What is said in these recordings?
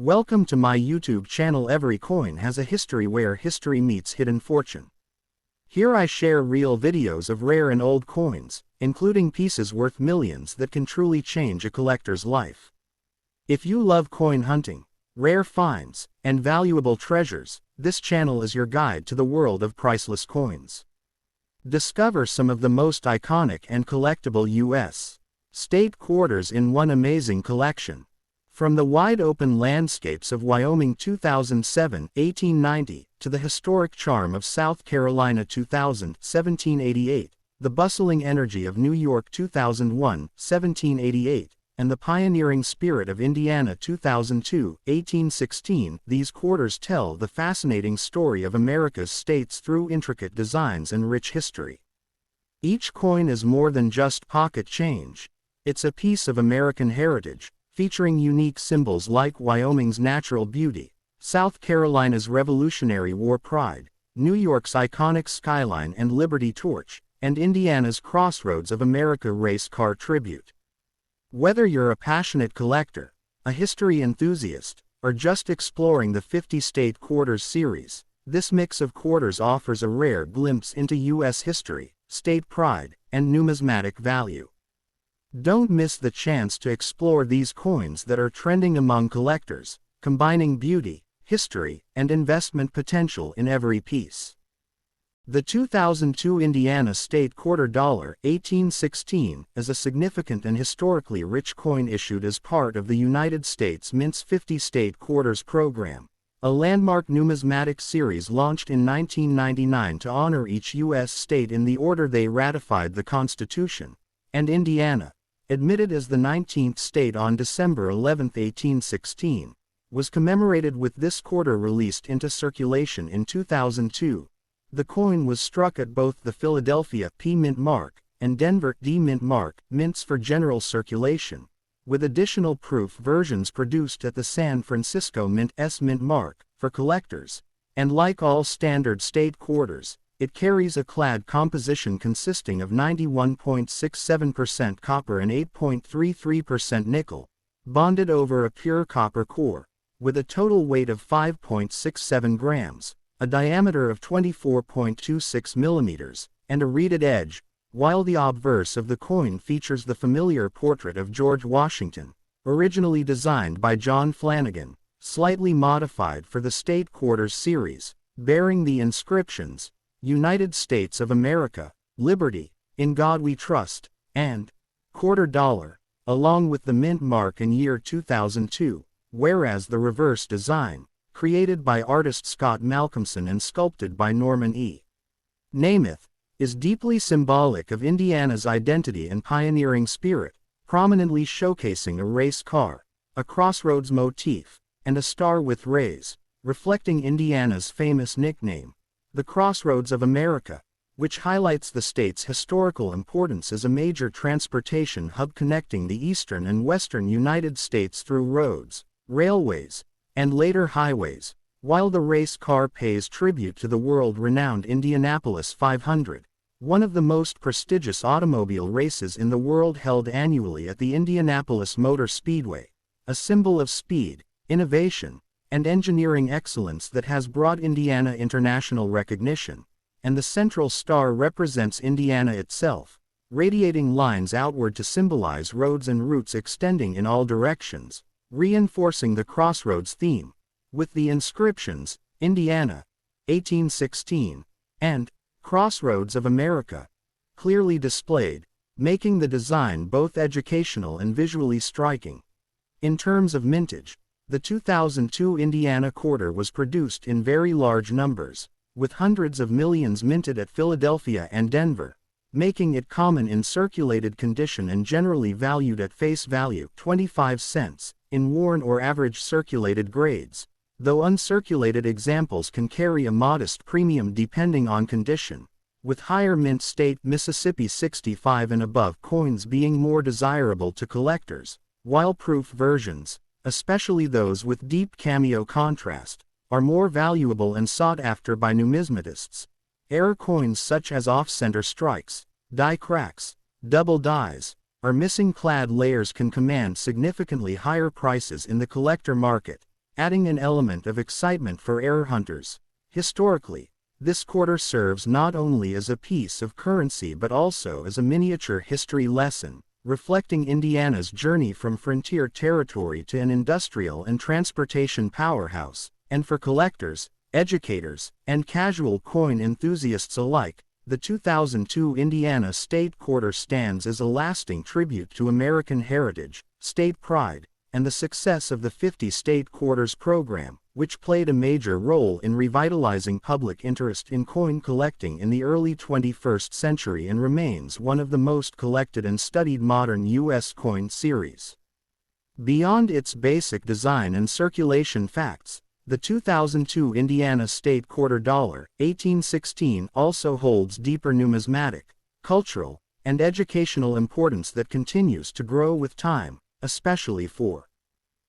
Welcome to my YouTube channel. Every coin has a history where history meets hidden fortune. Here I share real videos of rare and old coins, including pieces worth millions that can truly change a collector's life. If you love coin hunting, rare finds, and valuable treasures, this channel is your guide to the world of priceless coins. Discover some of the most iconic and collectible U.S. state quarters in one amazing collection. From the wide-open landscapes of Wyoming 1890, to the historic charm of South Carolina 1788, the bustling energy of New York 1788, and the pioneering spirit of Indiana 1816, these quarters tell the fascinating story of America's states through intricate designs and rich history. Each coin is more than just pocket change. It's a piece of American heritage, featuring unique symbols like Wyoming's natural beauty, South Carolina's Revolutionary War pride, New York's iconic skyline and Liberty Torch, and Indiana's Crossroads of America race car tribute. Whether you're a passionate collector, a history enthusiast, or just exploring the 50 State Quarters series, this mix of quarters offers a rare glimpse into U.S. history, state pride, and numismatic value. Don't miss the chance to explore these coins that are trending among collectors, combining beauty, history, and investment potential in every piece. The 2002 Indiana State Quarter $1816 is a significant and historically rich coin issued as part of the United States Mint's 50 State Quarters program, a landmark numismatic series launched in 1999 to honor each U.S. state in the order they ratified the Constitution, and Indiana, admitted as the 19th state on December 11, 1816, was commemorated with this quarter released into circulation in 2002. The coin was struck at both the Philadelphia P Mint mark and Denver D Mint mark mints for general circulation, with additional proof versions produced at the San Francisco Mint S Mint mark for collectors, and like all standard state quarters, it carries a clad composition consisting of 91.67% copper and 8.33% nickel, bonded over a pure copper core, with a total weight of 5.67 grams, a diameter of 24.26 millimeters, and a reeded edge, while the obverse of the coin features the familiar portrait of George Washington, originally designed by John Flanagan, slightly modified for the State Quarters series, bearing the inscriptions, United States of America, Liberty, In God We Trust, and Quarter Dollar, along with the mint mark in year 2002, whereas the reverse design, created by artist Scott Malcolmson and sculpted by Norman E. Namath, is deeply symbolic of Indiana's identity and pioneering spirit, prominently showcasing a race car, a crossroads motif, and a star with rays, reflecting Indiana's famous nickname, the Crossroads of America, which highlights the state's historical importance as a major transportation hub connecting the eastern and western United States through roads, railways, and later highways, while the race car pays tribute to the world-renowned Indianapolis 500, one of the most prestigious automobile races in the world held annually at the Indianapolis Motor Speedway, a symbol of speed, innovation, and engineering excellence that has brought Indiana international recognition, and the central star represents Indiana itself, radiating lines outward to symbolize roads and routes extending in all directions, reinforcing the crossroads theme, with the inscriptions, Indiana, 1816, and Crossroads of America, clearly displayed, making the design both educational and visually striking. In terms of mintage, the 2002 Indiana Quarter was produced in very large numbers, with hundreds of millions minted at Philadelphia and Denver, making it common in circulated condition and generally valued at face value 25 cents, in worn or average circulated grades, though uncirculated examples can carry a modest premium depending on condition, with higher mint state Mississippi 65 and above coins being more desirable to collectors, while proof versions, especially those with deep cameo contrast, are more valuable and sought after by numismatists. Error coins such as off-center strikes, die cracks, double dies, or missing clad layers can command significantly higher prices in the collector market, adding an element of excitement for heir hunters. Historically, this quarter serves not only as a piece of currency but also as a miniature history lesson, reflecting Indiana's journey from frontier territory to an industrial and transportation powerhouse, and for collectors, educators, and casual coin enthusiasts alike, the 2002 Indiana State Quarter stands as a lasting tribute to American heritage, state pride, and the success of the 50 State Quarters program, which played a major role in revitalizing public interest in coin collecting in the early 21st century and remains one of the most collected and studied modern U.S. coin series. Beyond its basic design and circulation facts, the 2002 Indiana State Quarter $1816 also holds deeper numismatic, cultural, and educational importance that continues to grow with time, especially for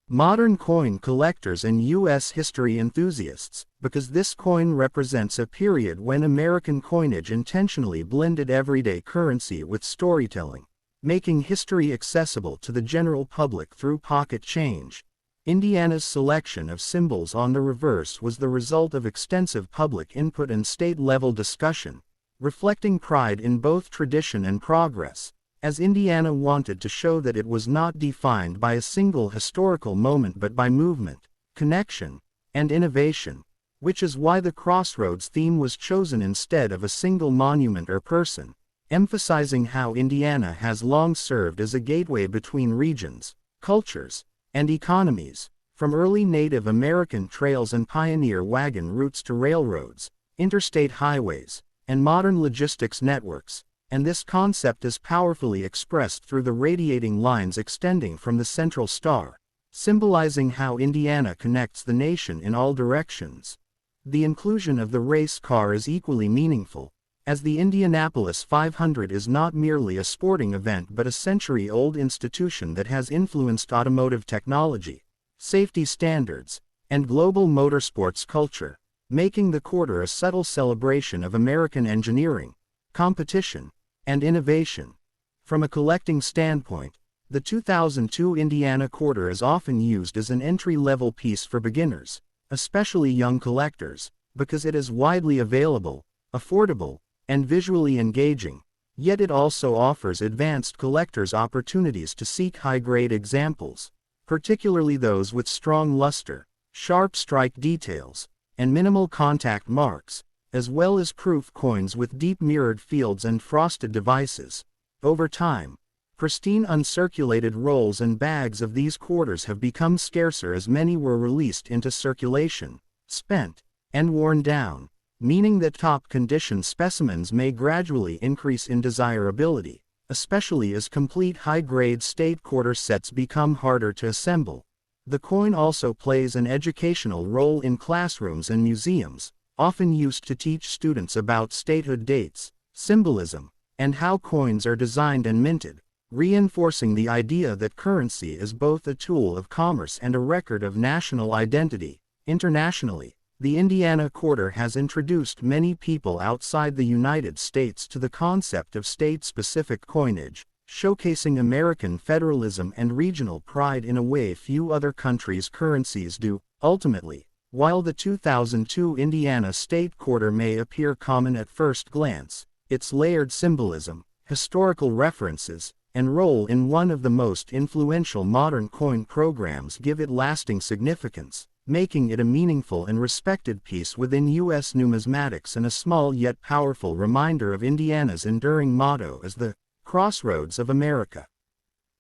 modern coin collectors and U.S. history enthusiasts, because this coin represents a period when American coinage intentionally blended everyday currency with storytelling, making history accessible to the general public through pocket change. Indiana's selection of symbols on the reverse was the result of extensive public input and state-level discussion, reflecting pride in both tradition and progress, as Indiana wanted to show that it was not defined by a single historical moment but by movement, connection, and innovation, which is why the Crossroads theme was chosen instead of a single monument or person, emphasizing how Indiana has long served as a gateway between regions, cultures, and economies, from early Native American trails and pioneer wagon routes to railroads, interstate highways, and modern logistics networks, and this concept is powerfully expressed through the radiating lines extending from the central star, symbolizing how Indiana connects the nation in all directions. The inclusion of the race car is equally meaningful, as the Indianapolis 500 is not merely a sporting event but a century-old institution that has influenced automotive technology, safety standards, and global motorsports culture, making the quarter a subtle celebration of American engineering, competition, and innovation. From a collecting standpoint, the 2002 Indiana Quarter is often used as an entry-level piece for beginners, especially young collectors, because it is widely available, affordable, and visually engaging, yet it also offers advanced collectors opportunities to seek high-grade examples, particularly those with strong luster, sharp strike details, and minimal contact marks, as well as proof coins with deep mirrored fields and frosted devices. Over time, pristine uncirculated rolls and bags of these quarters have become scarcer as many were released into circulation, spent, and worn down, meaning that top-condition specimens may gradually increase in desirability, especially as complete high-grade state quarter sets become harder to assemble. The coin also plays an educational role in classrooms and museums, often used to teach students about statehood dates, symbolism, and how coins are designed and minted, reinforcing the idea that currency is both a tool of commerce and a record of national identity. Internationally, the Indiana Quarter has introduced many people outside the United States to the concept of state-specific coinage, showcasing American federalism and regional pride in a way few other countries' currencies do. Ultimately, while the 2002 Indiana State Quarter may appear common at first glance, its layered symbolism, historical references, and role in one of the most influential modern coin programs give it lasting significance, making it a meaningful and respected piece within U.S. numismatics and a small yet powerful reminder of Indiana's enduring motto as the Crossroads of America.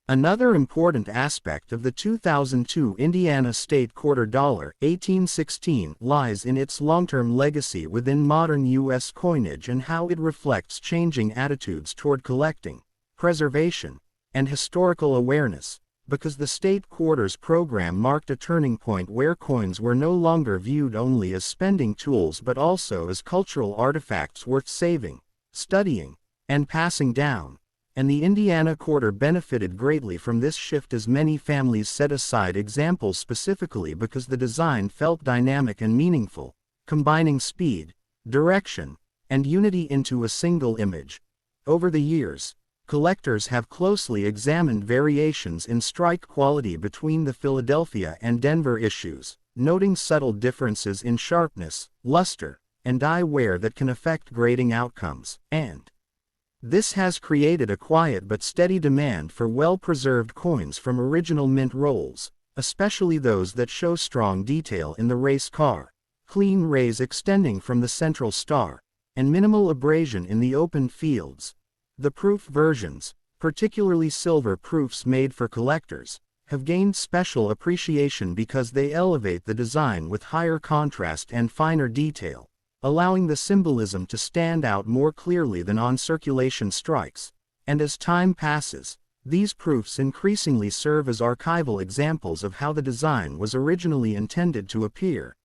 Another important aspect of the 2002 Indiana State Quarter $1816 lies in its long-term legacy within modern U.S. coinage and how it reflects changing attitudes toward collecting, preservation, and historical awareness, because the State Quarters program marked a turning point where coins were no longer viewed only as spending tools but also as cultural artifacts worth saving, studying, and passing down. And the Indiana Quarter benefited greatly from this shift as many families set aside examples specifically because the design felt dynamic and meaningful, combining speed, direction, and unity into a single image. Over the years, Collectors have closely examined variations in strike quality between the Philadelphia and Denver issues, noting subtle differences in sharpness, luster, and die wear that can affect grading outcomes, and this has created a quiet but steady demand for well-preserved coins from original mint rolls, especially those that show strong detail in the race car, clean rays extending from the central star, and minimal abrasion in the open fields. The proof versions, particularly silver proofs made for collectors, have gained special appreciation because they elevate the design with higher contrast and finer detail, allowing the symbolism to stand out more clearly than on circulation strikes. And as time passes, these proofs increasingly serve as archival examples of how the design was originally intended to appear.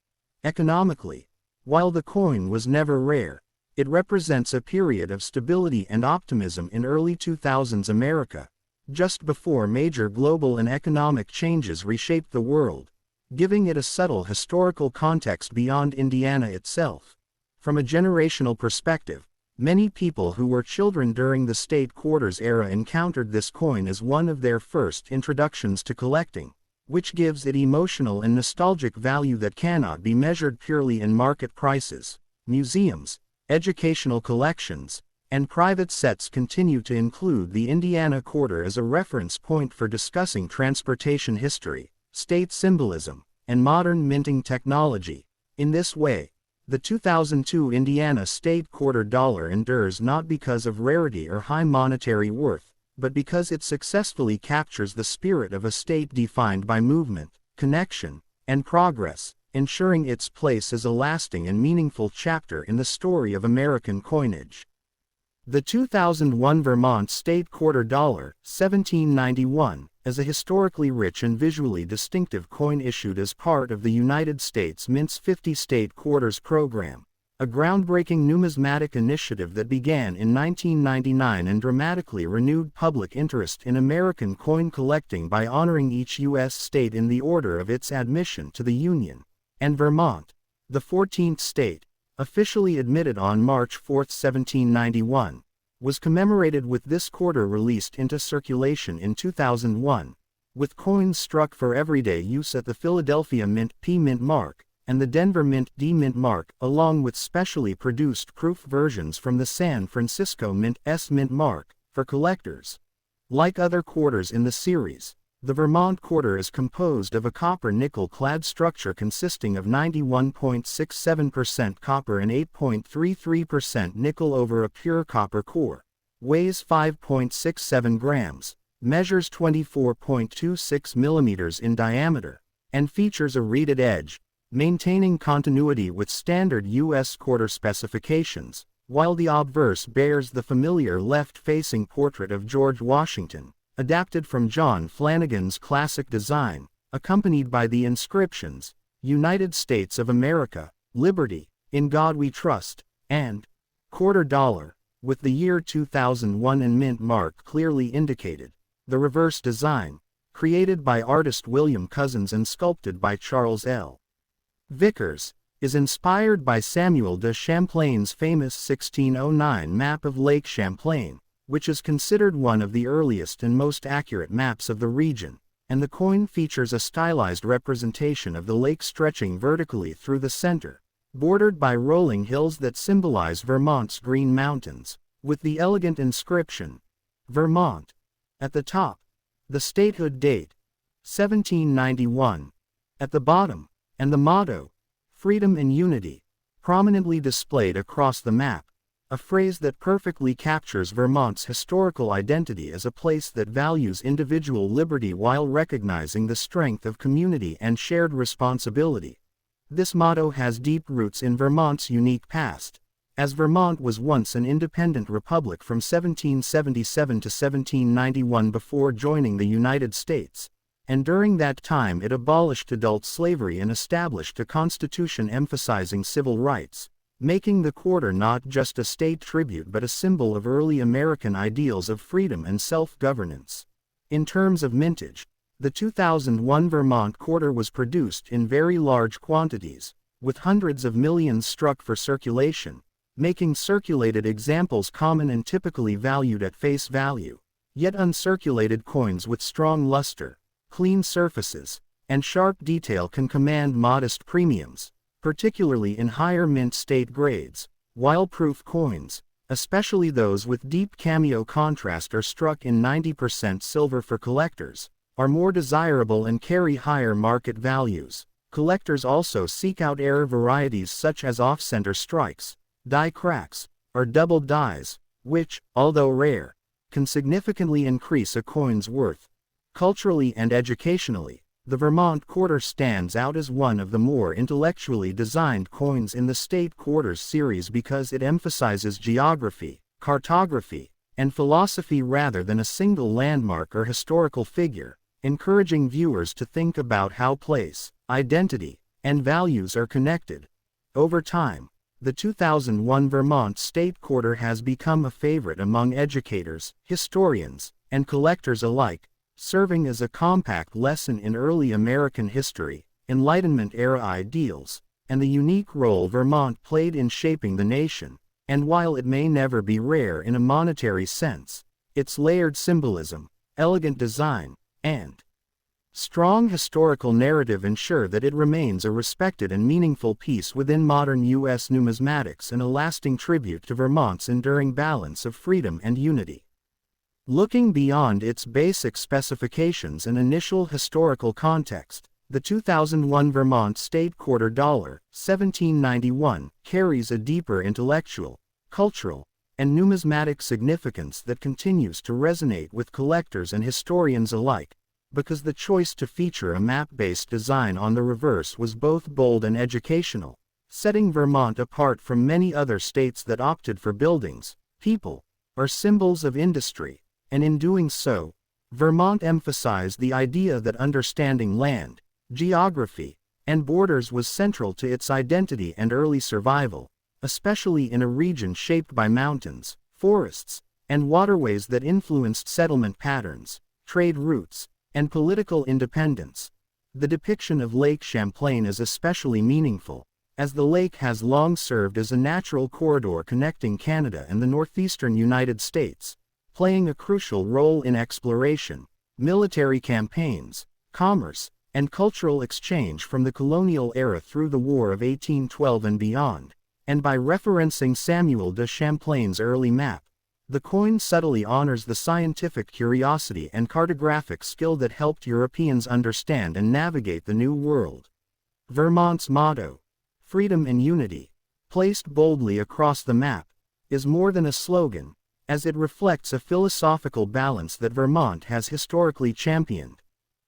Economically, while the coin was never rare, it represents a period of stability and optimism in early 2000s America, just before major global and economic changes reshaped the world, giving it a subtle historical context beyond Indiana itself. From a generational perspective, many people who were children during the state quarters era encountered this coin as one of their first introductions to collecting, which gives it emotional and nostalgic value that cannot be measured purely in market prices. Museums, educational collections, and private sets continue to include the Indiana Quarter as a reference point for discussing transportation history, state symbolism, and modern minting technology. In this way, the 2002 Indiana State Quarter dollar endures not because of rarity or high monetary worth, but because it successfully captures the spirit of a state defined by movement, connection, and progress, ensuring its place as a lasting and meaningful chapter in the story of American coinage. The 2001 Vermont State Quarter dollar, 1791, is a historically rich and visually distinctive coin issued as part of the United States Mint's 50 State Quarters program, a groundbreaking numismatic initiative that began in 1999 and dramatically renewed public interest in American coin collecting by honoring each U.S. state in the order of its admission to the Union, and Vermont, the 14th state, officially admitted on March 4, 1791, was commemorated with this quarter released into circulation in 2001, with coins struck for everyday use at the Philadelphia Mint P Mint mark and the Denver Mint D Mint mark, along with specially produced proof versions from the San Francisco Mint S Mint mark, for collectors. Like other quarters in the series, the Vermont Quarter is composed of a copper-nickel-clad structure consisting of 91.67% copper and 8.33% nickel over a pure copper core, weighs 5.67 grams, measures 24.26 millimeters in diameter, and features a reeded edge, maintaining continuity with standard U.S. quarter specifications, while the obverse bears the familiar left-facing portrait of George Washington, adapted from John Flanagan's classic design, accompanied by the inscriptions, United States of America, Liberty, In God We Trust, and Quarter Dollar, with the year 2001 and mint mark clearly indicated. The reverse design, created by artist William Cousins and sculpted by Charles L. Vickers, is inspired by Samuel de Champlain's famous 1609 map of Lake Champlain, which is considered one of the earliest and most accurate maps of the region, and the coin features a stylized representation of the lake stretching vertically through the center, bordered by rolling hills that symbolize Vermont's Green Mountains, with the elegant inscription, Vermont, at the top, the statehood date, 1791, at the bottom, and the motto, Freedom and Unity, prominently displayed across the map, a phrase that perfectly captures Vermont's historical identity as a place that values individual liberty while recognizing the strength of community and shared responsibility. This motto has deep roots in Vermont's unique past, as Vermont was once an independent republic from 1777 to 1791 before joining the United States, and during that time it abolished adult slavery and established a constitution emphasizing civil rights, making the quarter not just a state tribute but a symbol of early American ideals of freedom and self-governance. In terms of mintage, the 2001 Vermont Quarter was produced in very large quantities, with hundreds of millions struck for circulation, making circulated examples common and typically valued at face value. Yet uncirculated coins with strong luster, clean surfaces, and sharp detail can command modest premiums, particularly in higher mint state grades, while proof coins, especially those with deep cameo contrast or struck in 90% silver for collectors, are more desirable and carry higher market values. Collectors also seek out rare varieties such as off-center strikes, die cracks, or double dies, which, although rare, can significantly increase a coin's worth. Culturally and educationally, the Vermont Quarter stands out as one of the more intellectually designed coins in the State Quarters series because it emphasizes geography, cartography, and philosophy rather than a single landmark or historical figure, encouraging viewers to think about how place, identity, and values are connected. Over time, the 2001 Vermont State Quarter has become a favorite among educators, historians, and collectors alike, serving as a compact lesson in early American history, Enlightenment-era ideals, and the unique role Vermont played in shaping the nation. And while it may never be rare in a monetary sense, its layered symbolism, elegant design, and strong historical narrative ensure that it remains a respected and meaningful piece within modern U.S. numismatics and a lasting tribute to Vermont's enduring balance of freedom and unity. Looking beyond its basic specifications and initial historical context, the 2001 Vermont State Quarter $1791 carries a deeper intellectual, cultural, and numismatic significance that continues to resonate with collectors and historians alike, because the choice to feature a map-based design on the reverse was both bold and educational, setting Vermont apart from many other states that opted for buildings, people, or symbols of industry, and in doing so, Vermont emphasized the idea that understanding land, geography, and borders was central to its identity and early survival, especially in a region shaped by mountains, forests, and waterways that influenced settlement patterns, trade routes, and political independence. The depiction of Lake Champlain is especially meaningful, as the lake has long served as a natural corridor connecting Canada and the northeastern United States, playing a crucial role in exploration, military campaigns, commerce, and cultural exchange from the colonial era through the War of 1812 and beyond. And by referencing Samuel de Champlain's early map, the coin subtly honors the scientific curiosity and cartographic skill that helped Europeans understand and navigate the New World. Vermont's motto, freedom and unity, placed boldly across the map, is more than a slogan, as it reflects a philosophical balance that Vermont has historically championed,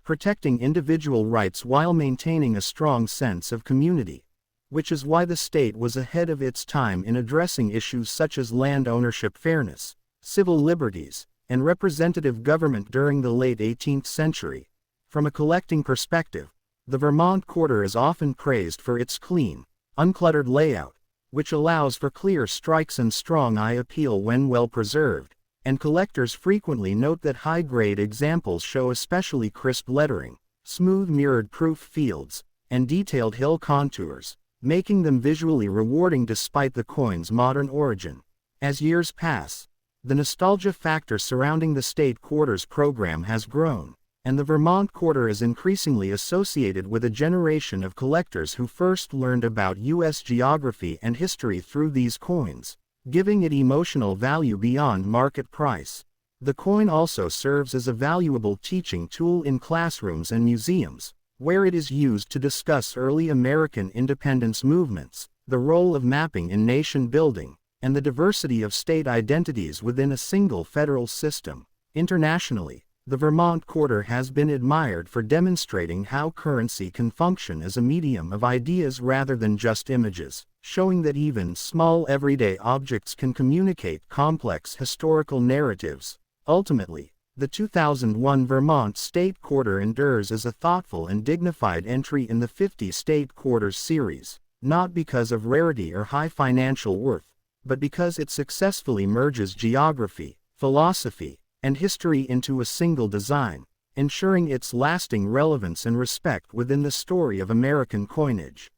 protecting individual rights while maintaining a strong sense of community, which is why the state was ahead of its time in addressing issues such as land ownership fairness, civil liberties, and representative government during the late 18th century. From a collecting perspective, the Vermont Quarter is often praised for its clean, uncluttered layout, which allows for clear strikes and strong eye appeal when well preserved, and collectors frequently note that high-grade examples show especially crisp lettering, smooth mirrored proof fields, and detailed hill contours, making them visually rewarding despite the coin's modern origin. As years pass, the nostalgia factor surrounding the State Quarters program has grown, and the Vermont Quarter is increasingly associated with a generation of collectors who first learned about U.S. geography and history through these coins, giving it emotional value beyond market price. The coin also serves as a valuable teaching tool in classrooms and museums, where it is used to discuss early American independence movements, the role of mapping in nation building, and the diversity of state identities within a single federal system. Internationally, the Vermont Quarter has been admired for demonstrating how currency can function as a medium of ideas rather than just images, showing that even small everyday objects can communicate complex historical narratives. Ultimately, the 2001 Vermont State Quarter endures as a thoughtful and dignified entry in the 50 State Quarters series, not because of rarity or high financial worth, but because it successfully merges geography, philosophy, and history into a single design, ensuring its lasting relevance and respect within the story of American coinage.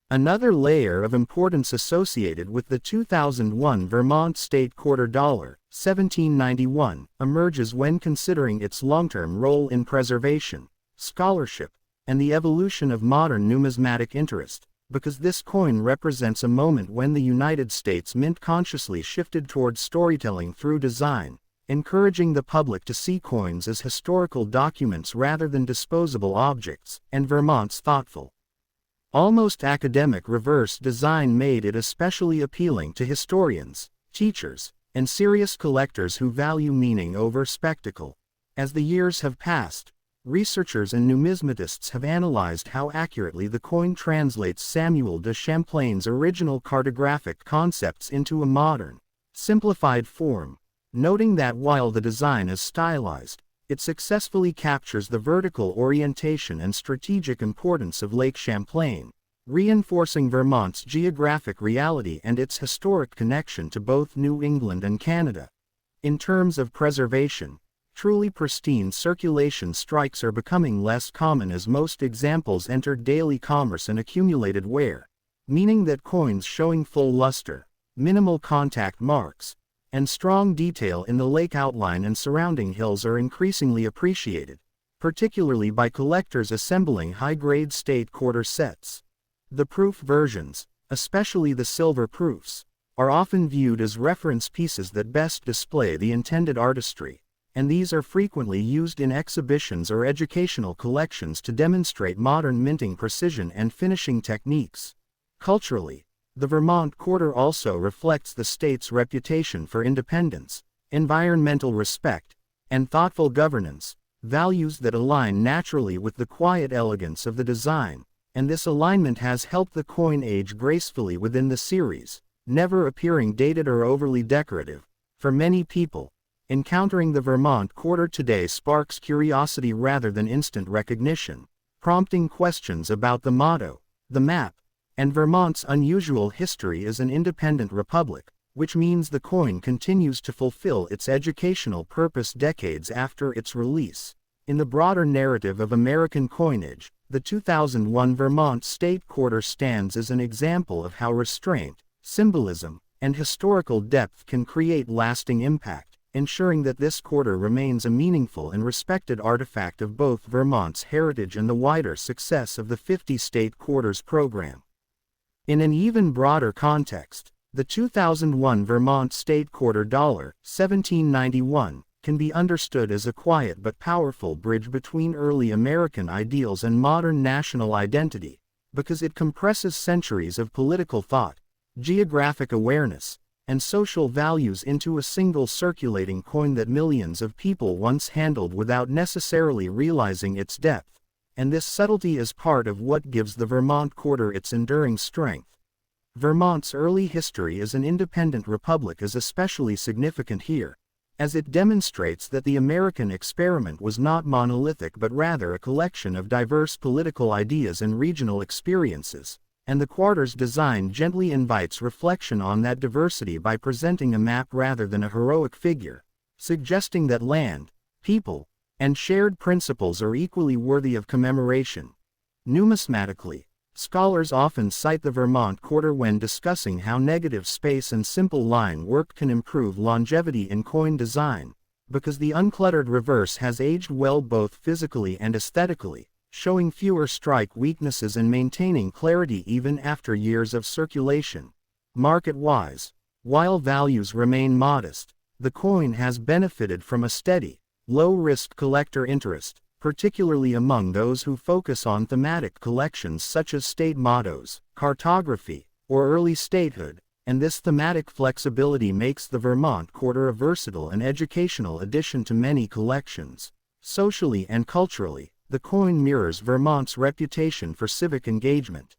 Another layer of importance associated with the 2001 Vermont State Quarter $1791 emerges when considering its long-term role in preservation, scholarship, and the evolution of modern numismatic interest, because this coin represents a moment when the United States Mint consciously shifted towards storytelling through design, encouraging the public to see coins as historical documents rather than disposable objects, and Vermont's thoughtful, almost academic reverse design made it especially appealing to historians, teachers, and serious collectors who value meaning over spectacle. As the years have passed, researchers and numismatists have analyzed how accurately the coin translates Samuel de Champlain's original cartographic concepts into a modern, simplified form, noting that while the design is stylized, it successfully captures the vertical orientation and strategic importance of Lake Champlain, reinforcing Vermont's geographic reality and its historic connection to both New England and Canada. In terms of preservation, truly pristine circulation strikes are becoming less common as most examples entered daily commerce and accumulated wear, meaning that coins showing full luster, minimal contact marks, and strong detail in the lake outline and surrounding hills are increasingly appreciated, particularly by collectors assembling high-grade state quarter sets. The proof versions, especially the silver proofs, are often viewed as reference pieces that best display the intended artistry, and these are frequently used in exhibitions or educational collections to demonstrate modern minting precision and finishing techniques. Culturally, the Vermont Quarter also reflects the state's reputation for independence, environmental respect, and thoughtful governance, values that align naturally with the quiet elegance of the design, and this alignment has helped the coin age gracefully within the series, never appearing dated or overly decorative. For many people, encountering the Vermont Quarter today sparks curiosity rather than instant recognition, prompting questions about the motto, the map, and Vermont's unusual history as an independent republic, which means the coin continues to fulfill its educational purpose decades after its release. In the broader narrative of American coinage, the 2001 Vermont State Quarter stands as an example of how restraint, symbolism, and historical depth can create lasting impact, ensuring that this quarter remains a meaningful and respected artifact of both Vermont's heritage and the wider success of the 50 State Quarters program. In an even broader context, the 2001 Vermont State Quarter $1791 can be understood as a quiet but powerful bridge between early American ideals and modern national identity, because it compresses centuries of political thought, geographic awareness, and social values into a single circulating coin that millions of people once handled without necessarily realizing its depth. And this subtlety is part of what gives the Vermont Quarter its enduring strength. Vermont's early history as an independent republic is especially significant here, as it demonstrates that the American experiment was not monolithic but rather a collection of diverse political ideas and regional experiences, and the quarter's design gently invites reflection on that diversity by presenting a map rather than a heroic figure, suggesting that land, people, and shared principles are equally worthy of commemoration. Numismatically, scholars often cite the Vermont Quarter when discussing how negative space and simple line work can improve longevity in coin design, because the uncluttered reverse has aged well both physically and aesthetically, showing fewer strike weaknesses and maintaining clarity even after years of circulation. Market-wise, while values remain modest, the coin has benefited from a steady, low-risk collector interest, particularly among those who focus on thematic collections such as state mottos, cartography, or early statehood, and this thematic flexibility makes the Vermont Quarter a versatile and educational addition to many collections. Socially and culturally, the coin mirrors Vermont's reputation for civic engagement,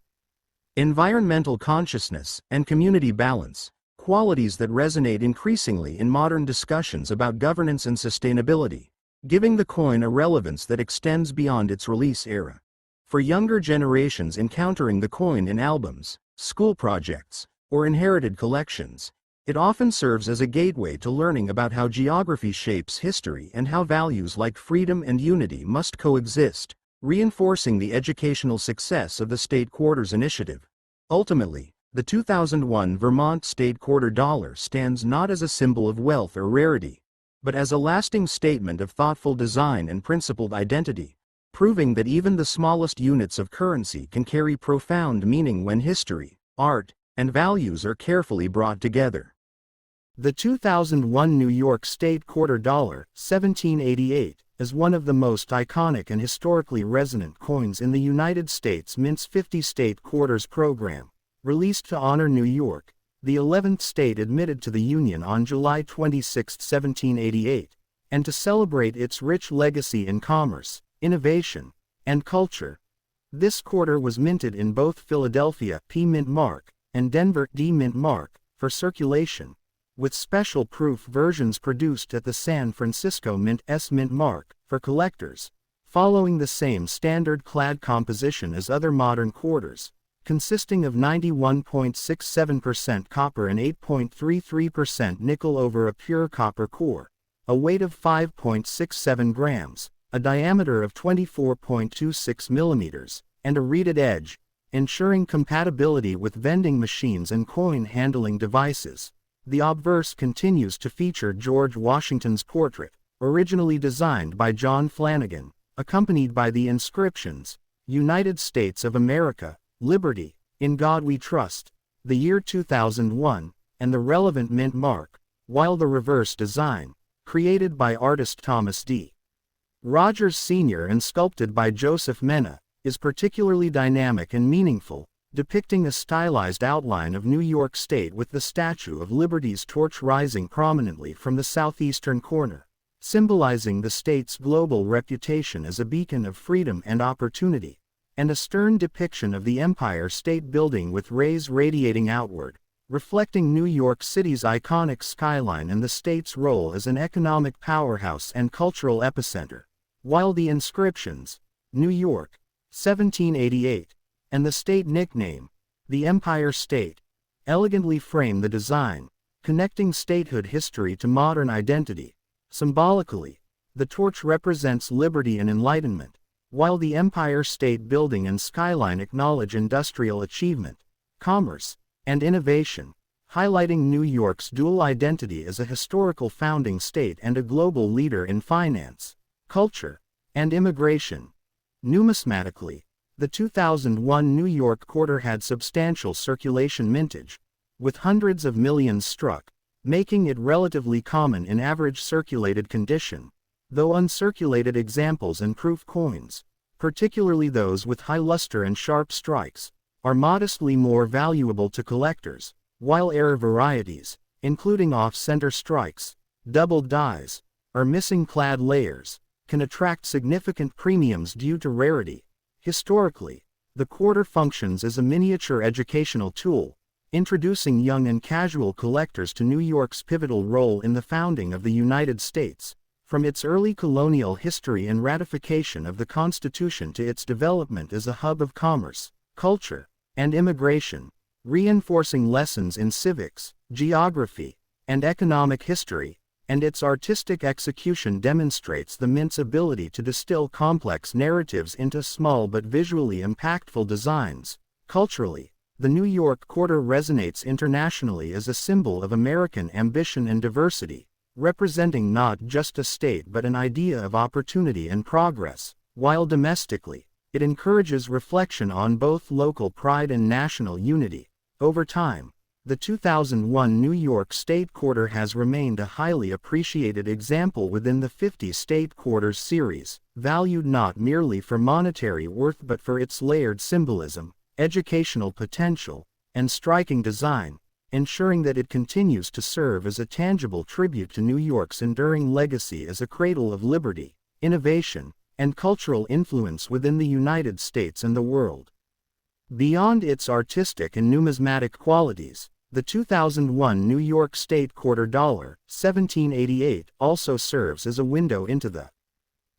environmental consciousness, and community balance, qualities that resonate increasingly in modern discussions about governance and sustainability, giving the coin a relevance that extends beyond its release era. For younger generations encountering the coin in albums, school projects, or inherited collections, it often serves as a gateway to learning about how geography shapes history and how values like freedom and unity must coexist, reinforcing the educational success of the State Quarters initiative. Ultimately, the 2001 Vermont State Quarter Dollar stands not as a symbol of wealth or rarity, but as a lasting statement of thoughtful design and principled identity, proving that even the smallest units of currency can carry profound meaning when history, art, and values are carefully brought together. The 2001 New York State Quarter Dollar, 1788, is one of the most iconic and historically resonant coins in the United States Mint's 50 State Quarters program, released to honor New York, the 11th state admitted to the Union on July 26, 1788, and to celebrate its rich legacy in commerce, innovation, and culture. This quarter was minted in both Philadelphia P mint mark and Denver D mint mark for circulation, with special proof versions produced at the San Francisco Mint S mint mark for collectors, following the same standard clad composition as other modern quarters, consisting of 91.67% copper and 8.33% nickel over a pure copper core, a weight of 5.67 grams, a diameter of 24.26 millimeters, and a reeded edge, ensuring compatibility with vending machines and coin handling devices. The obverse continues to feature George Washington's portrait, originally designed by John Flanagan, accompanied by the inscriptions, United States of America, Liberty, In God We Trust, the year 2001, and the relevant mint mark, while the reverse design, created by artist Thomas D. Rogers Sr. and sculpted by Joseph Mena, is particularly dynamic and meaningful, depicting a stylized outline of New York State with the Statue of Liberty's torch rising prominently from the southeastern corner, symbolizing the state's global reputation as a beacon of freedom and opportunity, and a stern depiction of the Empire State Building with rays radiating outward, reflecting New York City's iconic skyline and the state's role as an economic powerhouse and cultural epicenter, while the inscriptions, New York, 1788, and the state nickname, the Empire State, elegantly frame the design, connecting statehood history to modern identity. Symbolically, the torch represents liberty and enlightenment, while the Empire State Building and skyline acknowledge industrial achievement, commerce, and innovation, highlighting New York's dual identity as a historical founding state and a global leader in finance, culture, and immigration. Numismatically, the 2001 New York Quarter had substantial circulation mintage, with hundreds of millions struck, making it relatively common in average circulated condition, though uncirculated examples and proof coins, particularly those with high luster and sharp strikes, are modestly more valuable to collectors, while rare varieties, including off-center strikes, doubled dies, or missing clad layers, can attract significant premiums due to rarity. Historically, the quarter functions as a miniature educational tool, introducing young and casual collectors to New York's pivotal role in the founding of the United States, from its early colonial history and ratification of the Constitution to its development as a hub of commerce, culture, and immigration, reinforcing lessons in civics, geography, and economic history, and its artistic execution demonstrates the mint's ability to distill complex narratives into small but visually impactful designs. Culturally, the New York Quarter resonates internationally as a symbol of American ambition and diversity, representing not just a state but an idea of opportunity and progress, while domestically, it encourages reflection on both local pride and national unity. Over time, the 2001 New York State Quarter has remained a highly appreciated example within the 50 State Quarters series, valued not merely for monetary worth but for its layered symbolism, educational potential, and striking design, ensuring that it continues to serve as a tangible tribute to New York's enduring legacy as a cradle of liberty, innovation, and cultural influence within the United States and the world. Beyond its artistic and numismatic qualities, the 2001 New York State Quarter Dollar, 1788, also serves as a window into the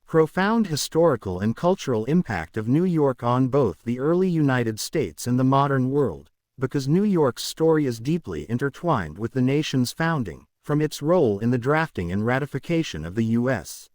profound historical and cultural impact of New York on both the early United States and the modern world, because New York's story is deeply intertwined with the nation's founding, from its role in the drafting and ratification of the U.S.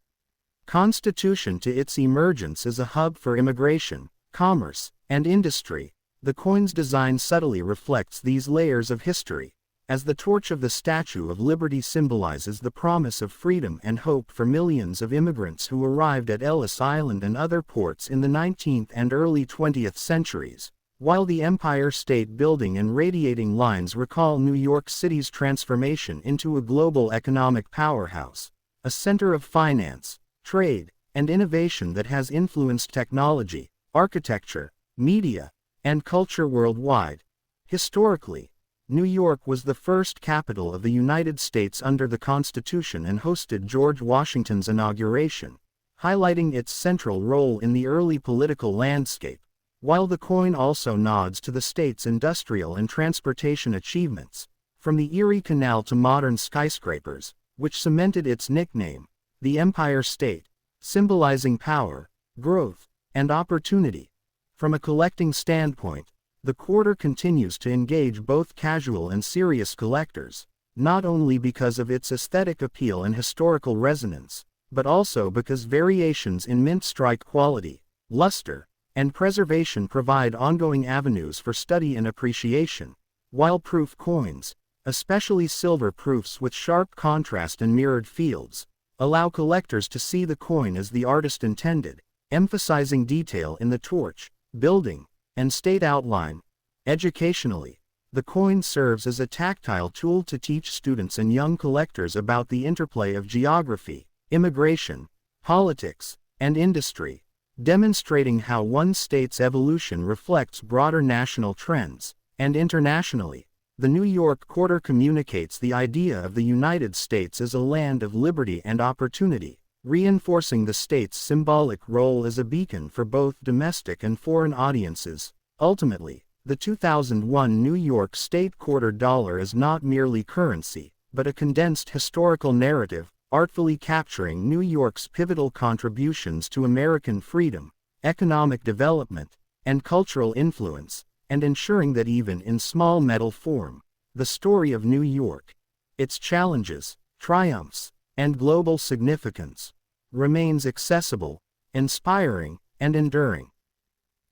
Constitution to its emergence as a hub for immigration, commerce, and industry. The coin's design subtly reflects these layers of history, as the torch of the Statue of Liberty symbolizes the promise of freedom and hope for millions of immigrants who arrived at Ellis Island and other ports in the 19th and early 20th centuries, while the Empire State Building and radiating lines recall New York City's transformation into a global economic powerhouse, a center of finance, trade, and innovation that has influenced technology, architecture, media, and culture worldwide. Historically, New York was the first capital of the United States under the Constitution and hosted George Washington's inauguration, highlighting its central role in the early political landscape, while the coin also nods to the state's industrial and transportation achievements, from the Erie Canal to modern skyscrapers, which cemented its nickname, the Empire State, symbolizing power, growth, and opportunity. From a collecting standpoint, the quarter continues to engage both casual and serious collectors, not only because of its aesthetic appeal and historical resonance, but also because variations in mint strike quality, luster, and preservation provide ongoing avenues for study and appreciation, while proof coins, especially silver proofs with sharp contrast and mirrored fields, allow collectors to see the coin as the artist intended, emphasizing detail in the torch, building, and state outline. Educationally, the coin serves as a tactile tool to teach students and young collectors about the interplay of geography, immigration, politics, and industry, demonstrating how one state's evolution reflects broader national trends. And internationally, the New York Quarter communicates the idea of the United States as a land of liberty and opportunity, reinforcing the state's symbolic role as a beacon for both domestic and foreign audiences. Ultimately, the 2001 New York State Quarter dollar is not merely currency, but a condensed historical narrative, artfully capturing New York's pivotal contributions to American freedom, economic development, and cultural influence, and ensuring that even in small metal form, the story of New York, its challenges, triumphs, and global significance, remains accessible, inspiring, and enduring.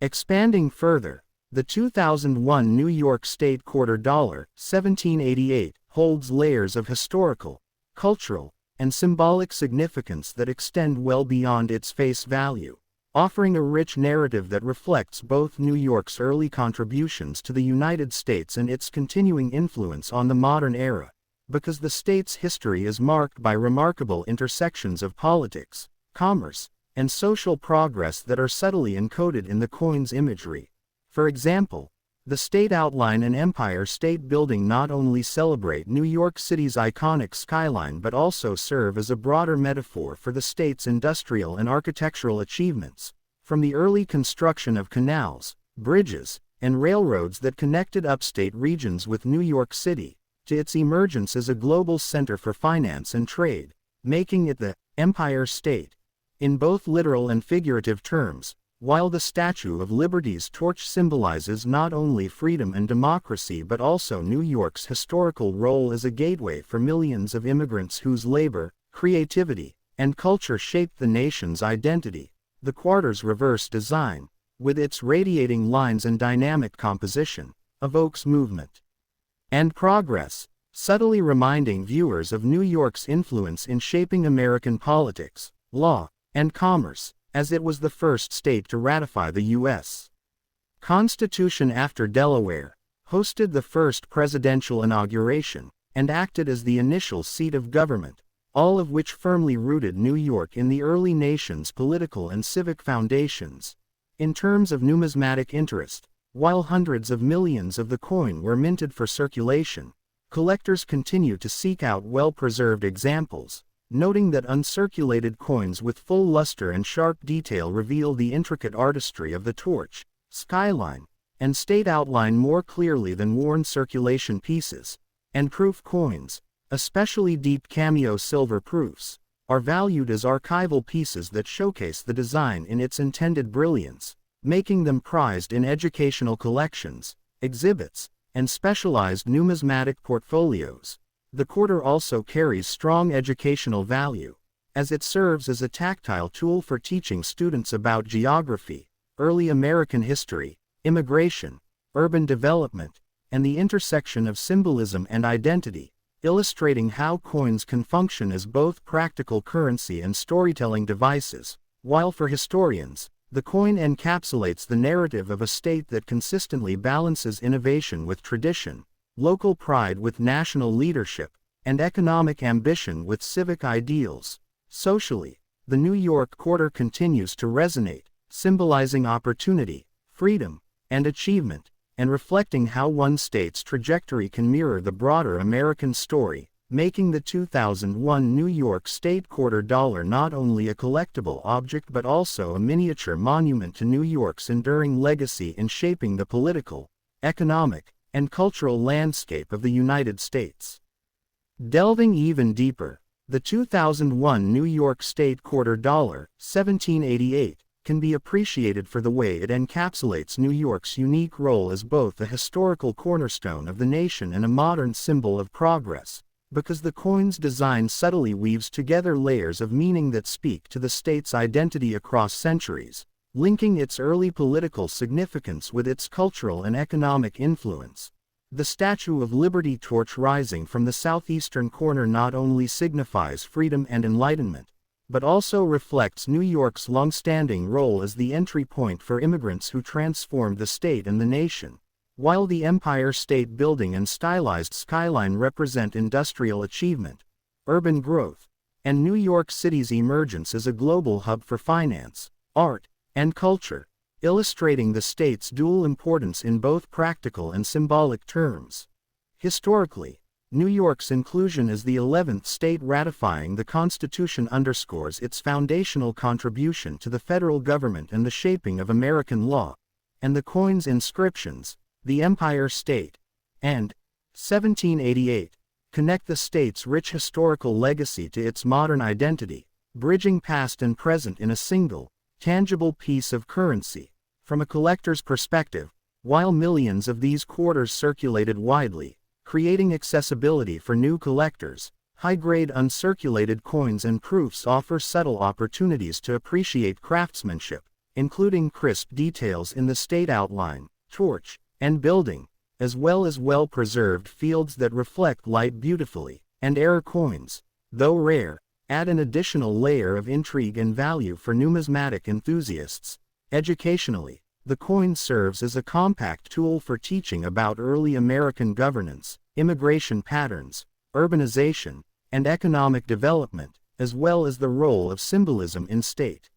Expanding further, the 2001 New York State Quarter dollar, 1788, holds layers of historical, cultural, and symbolic significance that extend well beyond its face value, offering a rich narrative that reflects both New York's early contributions to the United States and its continuing influence on the modern era. Because the state's history is marked by remarkable intersections of politics, commerce, and social progress that are subtly encoded in the coin's imagery. For example, the state outline and Empire State Building not only celebrate New York City's iconic skyline but also serve as a broader metaphor for the state's industrial and architectural achievements, from the early construction of canals, bridges, and railroads that connected upstate regions with New York City, to its emergence as a global center for finance and trade, making it the Empire State, in both literal and figurative terms. While the Statue of Liberty's torch symbolizes not only freedom and democracy but also New York's historical role as a gateway for millions of immigrants whose labor, creativity, and culture shaped the nation's identity, the quarter's reverse design, with its radiating lines and dynamic composition, evokes movement and progress, subtly reminding viewers of New York's influence in shaping American politics, law, and commerce, as it was the first state to ratify the U.S. Constitution after Delaware, hosted the first presidential inauguration, and acted as the initial seat of government, all of which firmly rooted New York in the early nation's political and civic foundations. In terms of numismatic interest, while hundreds of millions of the coin were minted for circulation, collectors continue to seek out well-preserved examples, noting that uncirculated coins with full luster and sharp detail reveal the intricate artistry of the torch, skyline, and state outline more clearly than worn circulation pieces, and proof coins, especially deep cameo silver proofs, are valued as archival pieces that showcase the design in its intended brilliance, making them prized in educational collections, exhibits, and specialized numismatic portfolios. The quarter also carries strong educational value, as it serves as a tactile tool for teaching students about geography, early American history, immigration, urban development, and the intersection of symbolism and identity, illustrating how coins can function as both practical currency and storytelling devices, while for historians, the coin encapsulates the narrative of a state that consistently balances innovation with tradition, local pride with national leadership, and economic ambition with civic ideals. Socially, the New York Quarter continues to resonate, symbolizing opportunity, freedom, and achievement, and reflecting how one state's trajectory can mirror the broader American story, making the 2001 New York State Quarter dollar not only a collectible object but also a miniature monument to New York's enduring legacy in shaping the political, economic, and cultural landscape of the United States. Delving even deeper, the 2001 New York State Quarter dollar, 1788, can be appreciated for the way it encapsulates New York's unique role as both a historical cornerstone of the nation and a modern symbol of progress, because the coin's design subtly weaves together layers of meaning that speak to the state's identity across centuries, linking its early political significance with its cultural and economic influence. The Statue of Liberty torch rising from the southeastern corner not only signifies freedom and enlightenment, but also reflects New York's long-standing role as the entry point for immigrants who transformed the state and the nation, while the Empire State Building and stylized skyline represent industrial achievement, urban growth, and New York City's emergence as a global hub for finance, art, and culture, illustrating the state's dual importance in both practical and symbolic terms. Historically, New York's inclusion as the 11th state ratifying the Constitution underscores its foundational contribution to the federal government and the shaping of American law, and the coin's inscriptions, "The Empire State" and "1788", connect the state's rich historical legacy to its modern identity, bridging past and present in a single, tangible piece of currency. From a collector's perspective, while millions of these quarters circulated widely, creating accessibility for new collectors, high-grade uncirculated coins and proofs offer subtle opportunities to appreciate craftsmanship, including crisp details in the state outline, torch, and building, as well as well-preserved fields that reflect light beautifully, and error coins, though rare, add an additional layer of intrigue and value for numismatic enthusiasts. Educationally, the coin serves as a compact tool for teaching about early American governance, immigration patterns, urbanization, and economic development, as well as the role of symbolism in state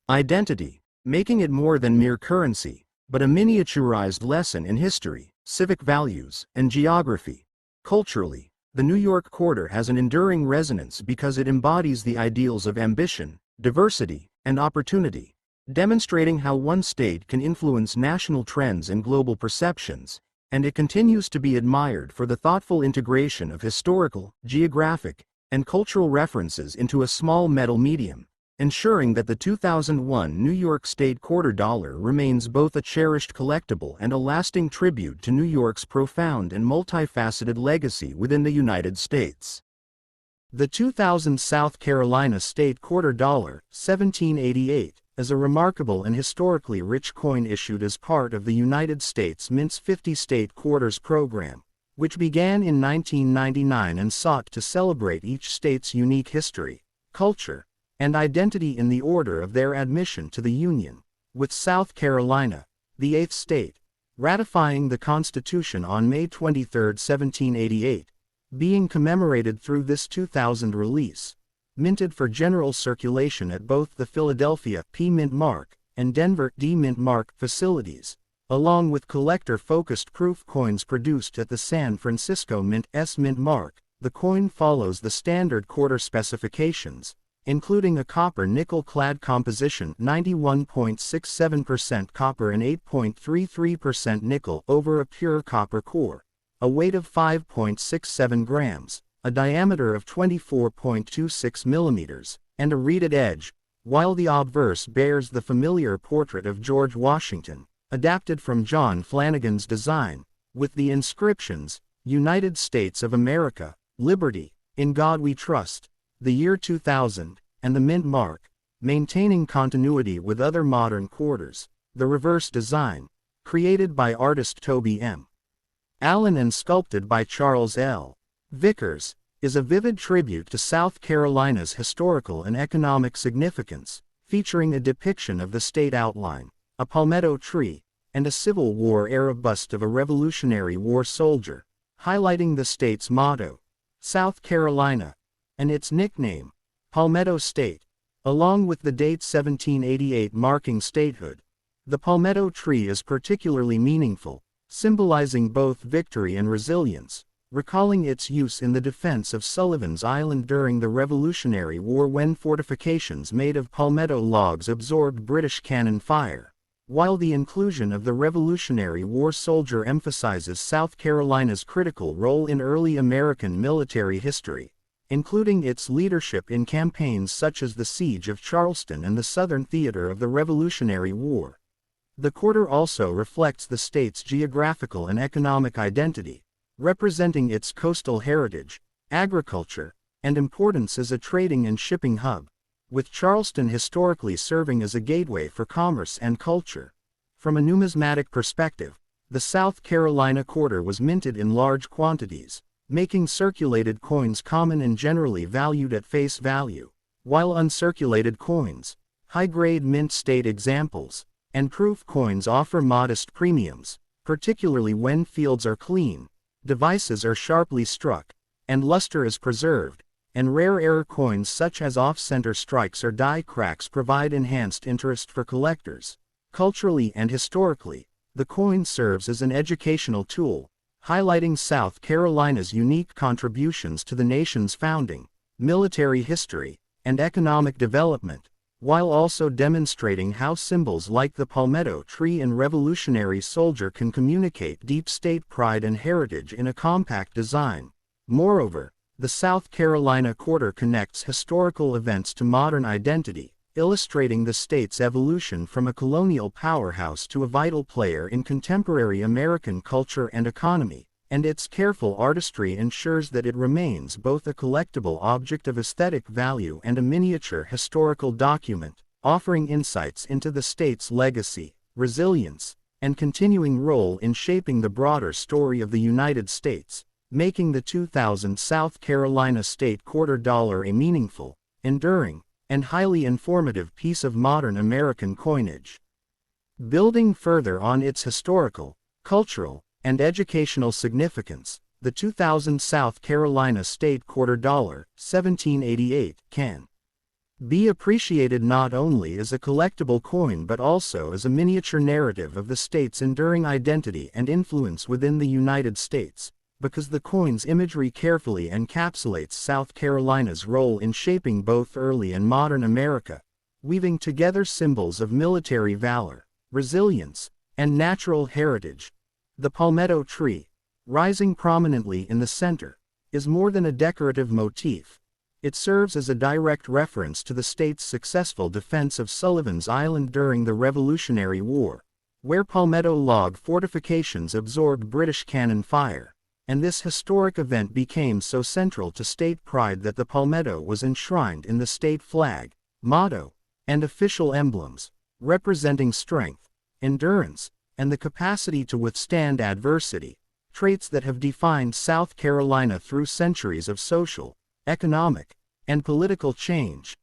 identity, making it more than mere currency, but a miniaturized lesson in history, civic values, and geography. Culturally, the New York Quarter has an enduring resonance because it embodies the ideals of ambition, diversity, and opportunity, demonstrating how one state can influence national trends and global perceptions, and it continues to be admired for the thoughtful integration of historical, geographic, and cultural references into a small metal medium, ensuring that the 2001 New York State Quarter dollar remains both a cherished collectible and a lasting tribute to New York's profound and multifaceted legacy within the United States. The 2000 South Carolina State Quarter dollar, 1788, is a remarkable and historically rich coin issued as part of the United States Mint's 50 State Quarters program, which began in 1999 and sought to celebrate each state's unique history, culture, and identity in the order of their admission to the Union, with South Carolina, the 8th state, ratifying the Constitution on May 23, 1788, being commemorated through this 2000 release, minted for general circulation at both the Philadelphia P. Mint Mark and Denver D. Mint Mark facilities, along with collector-focused proof coins produced at the San Francisco Mint S. Mint Mark. The coin follows the standard quarter specifications, including a copper-nickel-clad composition 91.67% copper and 8.33% nickel over a pure copper core, a weight of 5.67 grams, a diameter of 24.26 millimeters, and a reeded edge, while the obverse bears the familiar portrait of George Washington, adapted from John Flanagan's design, with the inscriptions, "United States of America, Liberty, In God We Trust," the year 2000, and the Mint Mark, maintaining continuity with other modern quarters. The reverse design, created by artist Toby M. Allen and sculpted by Charles L. Vickers, is a vivid tribute to South Carolina's historical and economic significance, featuring a depiction of the state outline, a palmetto tree, and a Civil War-era bust of a Revolutionary War soldier, highlighting the state's motto, South Carolina, and its nickname, Palmetto State, along with the date 1788 marking statehood. The palmetto tree is particularly meaningful, symbolizing both victory and resilience, recalling its use in the defense of Sullivan's Island during the Revolutionary War when fortifications made of palmetto logs absorbed British cannon fire. While the inclusion of the Revolutionary War soldier emphasizes South Carolina's critical role in early American military history, including its leadership in campaigns such as the Siege of Charleston and the Southern Theater of the Revolutionary War. The quarter also reflects the state's geographical and economic identity, representing its coastal heritage, agriculture, and importance as a trading and shipping hub, with Charleston historically serving as a gateway for commerce and culture. From a numismatic perspective, the South Carolina quarter was minted in large quantities, making circulated coins common and generally valued at face value, while uncirculated coins, high-grade mint state examples, and proof coins offer modest premiums, particularly when fields are clean, devices are sharply struck, and luster is preserved, and rare error coins such as off-center strikes or die cracks provide enhanced interest for collectors. Culturally and historically, the coin serves as an educational tool, highlighting South Carolina's unique contributions to the nation's founding, military history, and economic development, while also demonstrating how symbols like the palmetto tree and Revolutionary soldier can communicate deep state pride and heritage in a compact design. Moreover, the South Carolina quarter connects historical events to modern identity, illustrating the state's evolution from a colonial powerhouse to a vital player in contemporary American culture and economy, and its careful artistry ensures that it remains both a collectible object of aesthetic value and a miniature historical document, offering insights into the state's legacy, resilience, and continuing role in shaping the broader story of the United States, making the 2000 South Carolina State Quarter Dollar a meaningful, enduring, and highly informative piece of modern American coinage. Building further on its historical, cultural, and educational significance, the 2000 South Carolina State Quarter Dollar, 1788, can be appreciated not only as a collectible coin but also as a miniature narrative of the state's enduring identity and influence within the United States, because the coin's imagery carefully encapsulates South Carolina's role in shaping both early and modern America, weaving together symbols of military valor, resilience, and natural heritage. The palmetto tree, rising prominently in the center, is more than a decorative motif. It serves as a direct reference to the state's successful defense of Sullivan's Island during the Revolutionary War, where palmetto log fortifications absorbed British cannon fire, and this historic event became so central to state pride that the palmetto was enshrined in the state flag, motto, and official emblems, representing strength, endurance, and the capacity to withstand adversity, traits that have defined South Carolina through centuries of social, economic, and political change.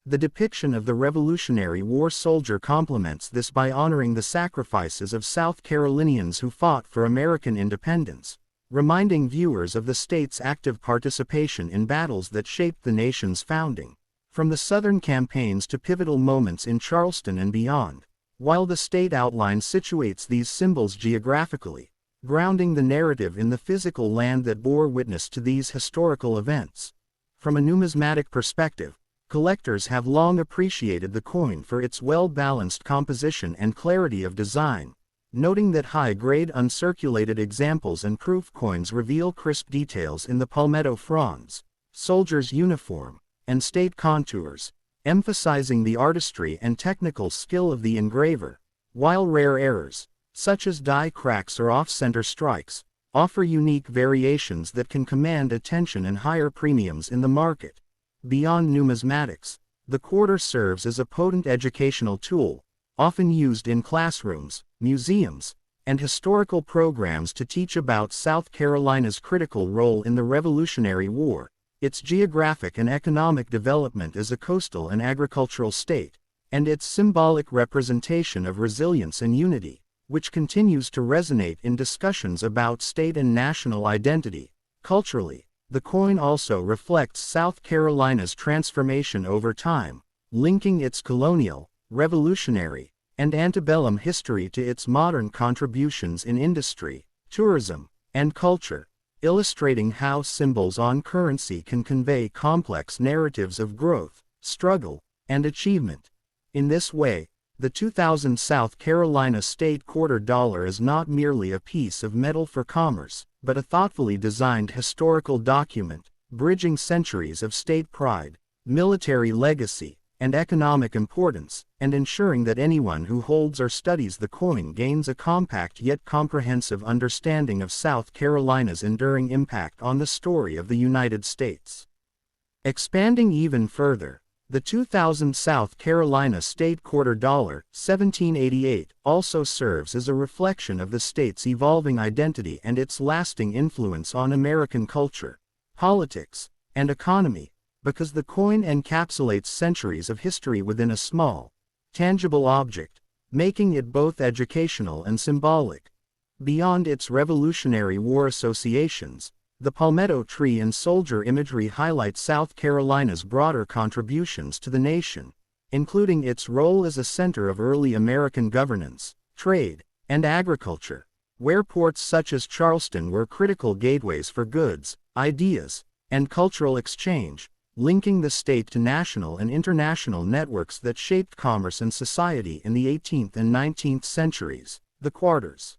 The depiction of the Revolutionary War soldier complements this by honoring the sacrifices of South Carolinians who fought for American independence, reminding viewers of the state's active participation in battles that shaped the nation's founding, from the Southern campaigns to pivotal moments in Charleston and beyond. While the state outline situates these symbols geographically, grounding the narrative in the physical land that bore witness to these historical events. From a numismatic perspective, collectors have long appreciated the coin for its well-balanced composition and clarity of design, noting that high-grade uncirculated examples and proof coins reveal crisp details in the palmetto fronds, soldier's uniform, and state contours, emphasizing the artistry and technical skill of the engraver, while rare errors, such as die cracks or off-center strikes, offer unique variations that can command attention and higher premiums in the market. Beyond numismatics, the quarter serves as a potent educational tool, often used in classrooms, museums, and historical programs to teach about South Carolina's critical role in the Revolutionary War, its geographic and economic development as a coastal and agricultural state, and its symbolic representation of resilience and unity, which continues to resonate in discussions about state and national identity. Culturally, the coin also reflects South Carolina's transformation over time, linking its colonial, revolutionary, and antebellum history to its modern contributions in industry, tourism, and culture, illustrating how symbols on currency can convey complex narratives of growth, struggle, and achievement. In this way, the 2000 South Carolina State Quarter Dollar is not merely a piece of metal for commerce, but a thoughtfully designed historical document, bridging centuries of state pride, military legacy, and economic importance, and ensuring that anyone who holds or studies the coin gains a compact yet comprehensive understanding of South Carolina's enduring impact on the story of the United States. Expanding even further, the 2000 South Carolina State Quarter Dollar, 1788, also serves as a reflection of the state's evolving identity and its lasting influence on American culture, politics, and economy, because the coin encapsulates centuries of history within a small, tangible object, making it both educational and symbolic. Beyond its Revolutionary War associations, the palmetto tree and soldier imagery highlight South Carolina's broader contributions to the nation, including its role as a center of early American governance, trade, and agriculture, where ports such as Charleston were critical gateways for goods, ideas, and cultural exchange, linking the state to national and international networks that shaped commerce and society in the 18th and 19th centuries. The quarter's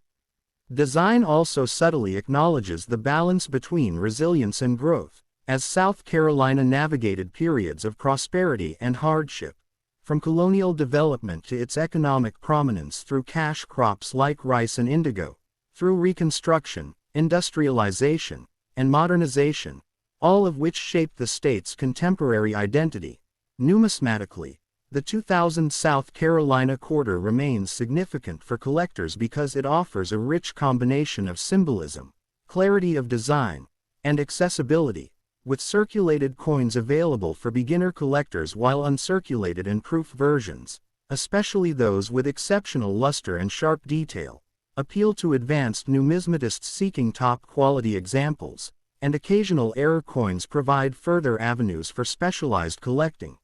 design also subtly acknowledges the balance between resilience and growth, as South Carolina navigated periods of prosperity and hardship, from colonial development to its economic prominence through cash crops like rice and indigo, through Reconstruction, industrialization, and modernization, all of which shaped the state's contemporary identity. Numismatically, the 2000 South Carolina Quarter remains significant for collectors because it offers a rich combination of symbolism, clarity of design, and accessibility, with circulated coins available for beginner collectors while uncirculated and proof versions, especially those with exceptional luster and sharp detail, appeal to advanced numismatists seeking top-quality examples, and occasional error coins provide further avenues for specialized collecting.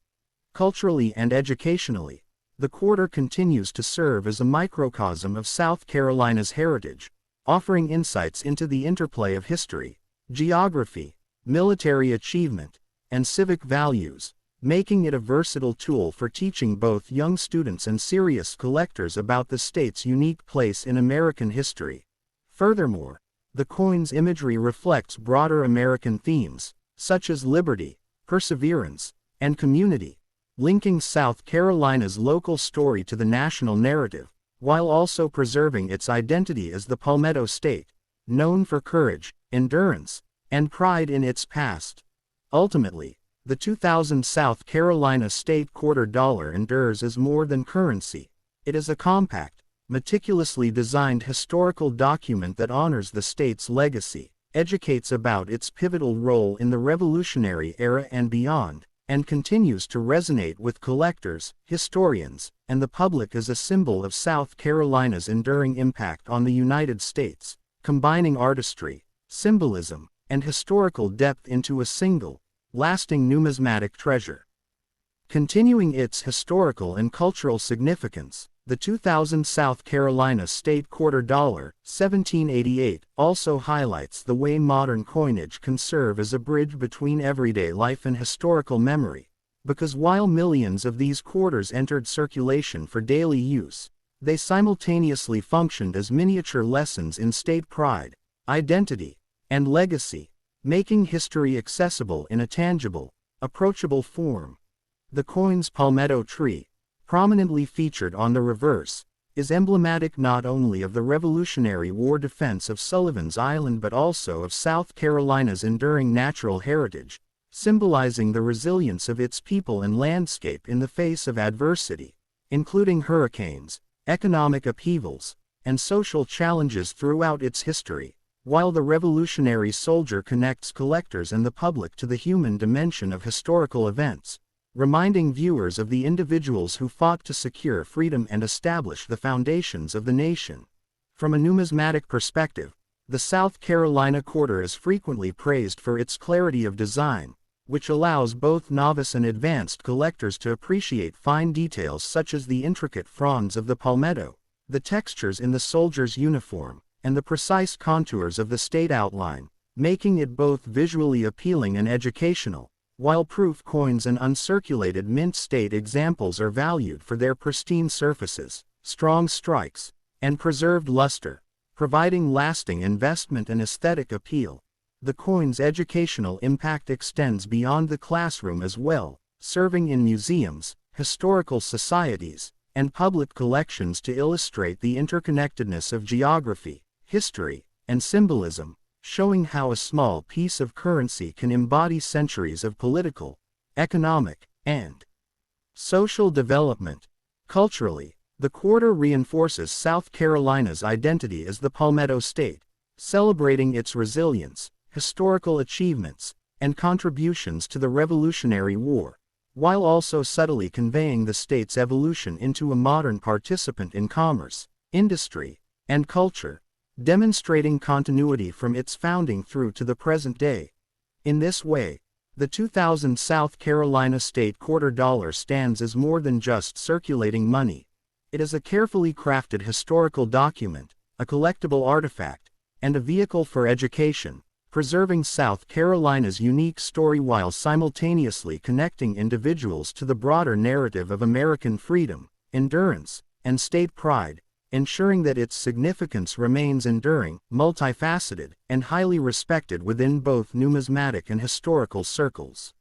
Culturally and educationally, the quarter continues to serve as a microcosm of South Carolina's heritage, offering insights into the interplay of history, geography, military achievement, and civic values, making it a versatile tool for teaching both young students and serious collectors about the state's unique place in American history. Furthermore, the coin's imagery reflects broader American themes, such as liberty, perseverance, and community, linking South Carolina's local story to the national narrative, while also preserving its identity as the Palmetto State, known for courage, endurance, and pride in its past. Ultimately, the 2000 South Carolina State Quarter Dollar endures as more than currency. It is a compact, meticulously designed historical document that honors the state's legacy, educates about its pivotal role in the Revolutionary era and beyond, and continues to resonate with collectors, historians, and the public as a symbol of South Carolina's enduring impact on the United States, combining artistry, symbolism, and historical depth into a single, lasting numismatic treasure. Continuing its historical and cultural significance, the 2000 South Carolina State Quarter Dollar, 1788, also highlights the way modern coinage can serve as a bridge between everyday life and historical memory, because while millions of these quarters entered circulation for daily use, they simultaneously functioned as miniature lessons in state pride, identity, and legacy, making history accessible in a tangible, approachable form. The coin's palmetto tree, prominently featured on the reverse, is emblematic not only of the Revolutionary War defense of Sullivan's Island but also of South Carolina's enduring natural heritage, symbolizing the resilience of its people and landscape in the face of adversity, including hurricanes, economic upheavals, and social challenges throughout its history, while the Revolutionary Soldier connects collectors and the public to the human dimension of historical events, reminding viewers of the individuals who fought to secure freedom and establish the foundations of the nation. From a numismatic perspective, the South Carolina Quarter is frequently praised for its clarity of design, which allows both novice and advanced collectors to appreciate fine details such as the intricate fronds of the palmetto, the textures in the soldier's uniform, and the precise contours of the state outline, making it both visually appealing and educational, while proof coins and uncirculated mint state examples are valued for their pristine surfaces, strong strikes, and preserved luster, providing lasting investment and aesthetic appeal. The coin's educational impact extends beyond the classroom as well, serving in museums, historical societies, and public collections to illustrate the interconnectedness of geography, history, and symbolism, showing how a small piece of currency can embody centuries of political, economic, and social development. Culturally, the quarter reinforces South Carolina's identity as the Palmetto State, celebrating its resilience, historical achievements, and contributions to the Revolutionary War, while also subtly conveying the state's evolution into a modern participant in commerce, industry, and culture, demonstrating continuity from its founding through to the present day. In this way, the 2000 South Carolina State Quarter Dollar stands as more than just circulating money. It is a carefully crafted historical document, a collectible artifact, and a vehicle for education, preserving South Carolina's unique story while simultaneously connecting individuals to the broader narrative of American freedom, endurance, and state pride, ensuring that its significance remains enduring, multifaceted, and highly respected within both numismatic and historical circles.